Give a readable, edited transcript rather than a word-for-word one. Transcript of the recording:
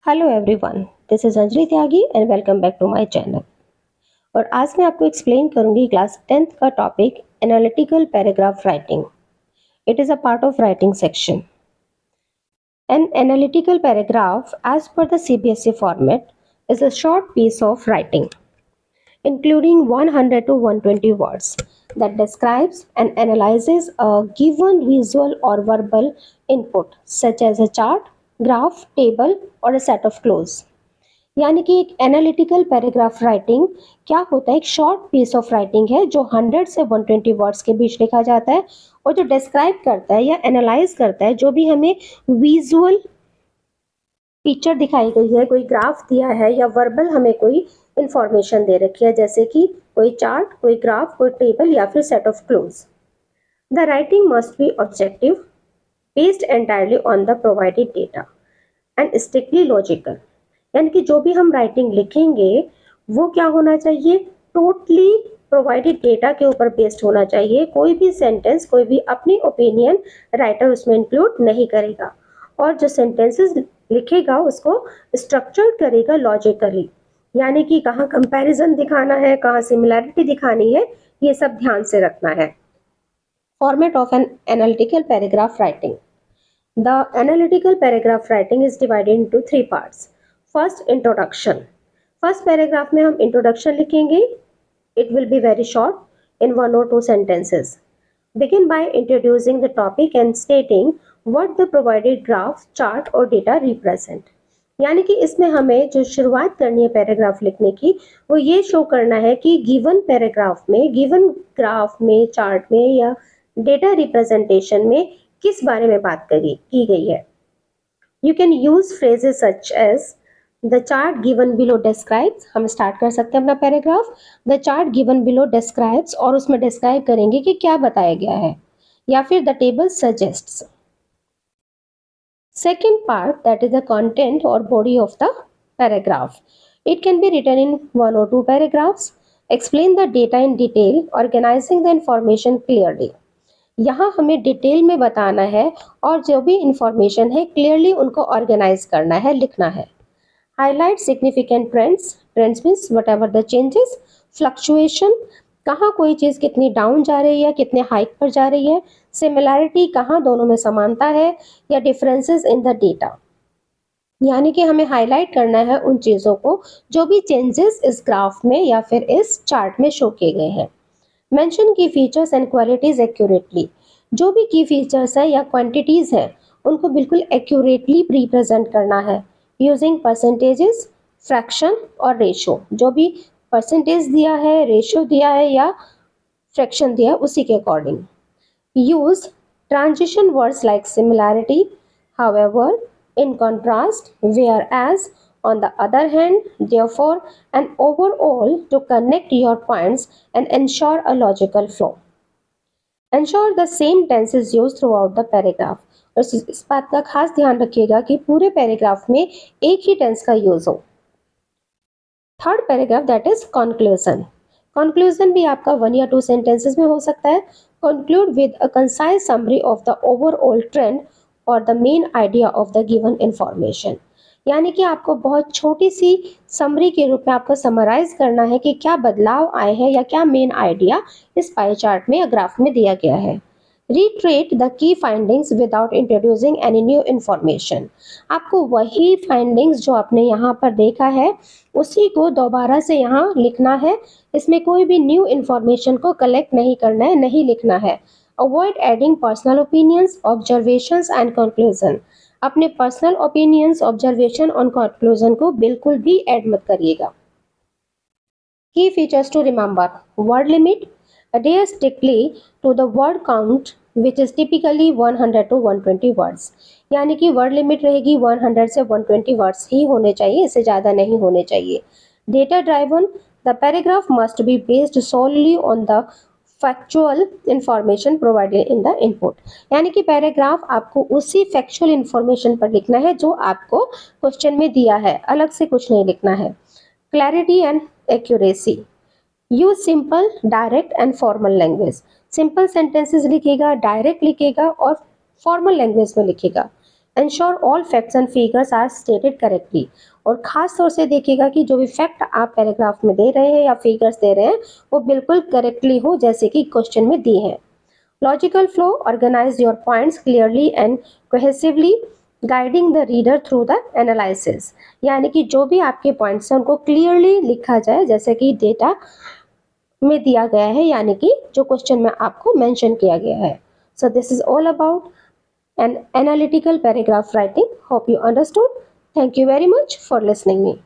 Hello everyone, this is Anjali Tyagi and welcome back to my channel. और आज मैं आपको एक्सप्लेन करूंगी क्लास 10th का topic analytical paragraph writing. It is a part of writing section. An analytical paragraph as per the CBSE format is a short piece of writing including 100 to 120 words that describes and analyzes a given visual or verbal input such as a chart, graph, table or a set of clues। यानी कि एक analytical paragraph writing क्या होता है, एक short piece of writing है जो 100 से 120 वर्ड्स के बीच लिखा जाता है और जो डिस्क्राइब करता है या एनालाइज करता है जो भी हमें विजुअल पिक्चर दिखाई गई है, कोई ग्राफ दिया है या वर्बल हमें कोई इंफॉर्मेशन दे रखी है, जैसे कि कोई चार्ट, कोई ग्राफ, कोई टेबल या फिर set of clues. The writing must be objective, based entirely on the provided data and strictly logical. यानी कि जो भी हम राइटिंग लिखेंगे वो क्या होना चाहिए, टोटली प्रोवाइडेड डेटा के ऊपर बेस्ड होना चाहिए। कोई भी सेंटेंस, कोई भी अपनी ओपिनियन राइटर उसमें इंक्लूड नहीं करेगा और जो सेंटेंसेस लिखेगा उसको स्ट्रक्चर करेगा लॉजिकली। यानी कि कहाँ कंपैरिजन दिखाना है, कहाँ सिमिलैरिटी दिखानी है, ये सब ध्यान से रखना है। Format of N analytical paragraph writing. The analytical paragraph writing is divided into 3 parts. First, introduction. First paragraph में हम introduction लिखेंगे. It will be very short in 1 or 2 sentences. Begin by introducing the topic and stating what the provided graph, chart or data represent. यानी कि इसमें हमें जो शुरुआत करनी है पैराग्राफ लिखने की, वो ये शो करना है कि गिवन पैराग्राफ में, गिवन ग्राफ में, चार्ट में या डेटा रिप्रेजेंटेशन में किस बारे में बात की गई है। You can use phrases such as the chart given below describes. हम स्टार्ट कर सकते हैं अपना paragraph the chart given below describes और उसमें डिस्क्राइब करेंगे कि क्या बताया गया है, या फिर the table suggests. Second part, that is the content और body of the paragraph. It can be written in 1 or 2 paragraphs. Explain the data in detail, organising the information clearly. यहाँ हमें डिटेल में बताना है और जो भी इंफॉर्मेशन है क्लियरली उनको ऑर्गेनाइज करना है, लिखना है। Highlight significant trends. Trends means what ever the changes. Fluctuation, कहाँ कोई चीज़ कितनी डाउन जा रही है, कितने हाइक पर जा रही है। सिमिलैरिटी, कहाँ दोनों में समानता है, या डिफरेंसेस इन द डेटा। यानी कि हमें हाईलाइट करना है उन चीज़ों को जो भी चेंजेस इस ग्राफ में या फिर इस चार्ट में शो किए गए हैं। मेंशन की फीचर्स एंड क्वालिटीज एक्यूरेटली। जो भी की फीचर्स है या क्वांटिटीज है उनको बिल्कुल एक्यूरेटली रिप्रेजेंट करना है यूजिंग परसेंटेजेस, फ्रैक्शन और रेशो। जो भी परसेंटेज दिया है, रेशो दिया है या फ्रैक्शन दिया है उसी के according. Use transition words like similarity, however, in contrast, whereas, on the other hand, therefore, and overall to connect your points and ensure a logical flow. Ensure the same tense is used throughout the paragraph. और इस बात का खास ध्यान रखिएगा कि पूरे paragraph में एक ही टेंस का यूज हो। Third paragraph, that is conclusion. Conclusion भी आपका 1 या 2 सेंटेंसेस में हो सकता है। Conclude with a concise summary of the overall trend और the main idea of the given information. यानी कि आपको बहुत छोटी सी समरी के रूप में आपको समराइज करना है कि क्या बदलाव आए हैं या क्या मेन आइडिया इस पाई चार्ट में या ग्राफ में दिया गया है। Retreat the key findings without introducing any new information. आपको वही फाइंडिंग्स जो आपने यहाँ पर देखा है उसी को दोबारा से यहाँ लिखना है। इसमें कोई भी न्यू इन्फॉर्मेशन को कलेक्ट नहीं करना है, नहीं लिखना है। Avoid adding personal opinions, observations and conclusion. अपने पर्सनल ओपिनियंस, ऑब्जर्वेशन और कंक्लूजन को बिल्कुल भी ऐड मत करिएगा। Key features to remember, word limit, adhere strictly to the word count which is typically 100 to 120 words। यानी कि वर्ड लिमिट रहेगी 100 से 120 वर्ड्स ही होने चाहिए, इससे ज़्यादा नहीं होने चाहिए। Data driven, the paragraph must be based solely on the factual information provided in the input. यानी कि पैराग्राफ आपको उसी फैक्चुअल इंफॉर्मेशन पर लिखना है जो आपको क्वेश्चन में दिया है, अलग से कुछ नहीं लिखना है। Clarity and accuracy, use simple, direct and formal language. Simple sentences लिखेगा, डायरेक्ट लिखेगा और फॉर्मल लैंग्वेज में लिखेगा। Ensure all facts and figures are stated correctly. और ख़ास तौर से देखिएगा कि जो भी फैक्ट आप पैराग्राफ में दे रहे हैं या फिगर्स दे रहे हैं वो बिल्कुल करेक्टली हो जैसे कि क्वेश्चन में दी है. Logical flow, organize your points clearly and cohesively, guiding the reader through the analysis. यानी कि जो भी आपके पॉइंट्स हैं उनको क्लियरली लिखा जाए जैसे कि डेटा में दिया गया है यानी कि जो क्वेश्चन में आपको मेंशन किया गया है. So this is all about an analytical paragraph writing. Hope you understood. Thank you very much for listening me.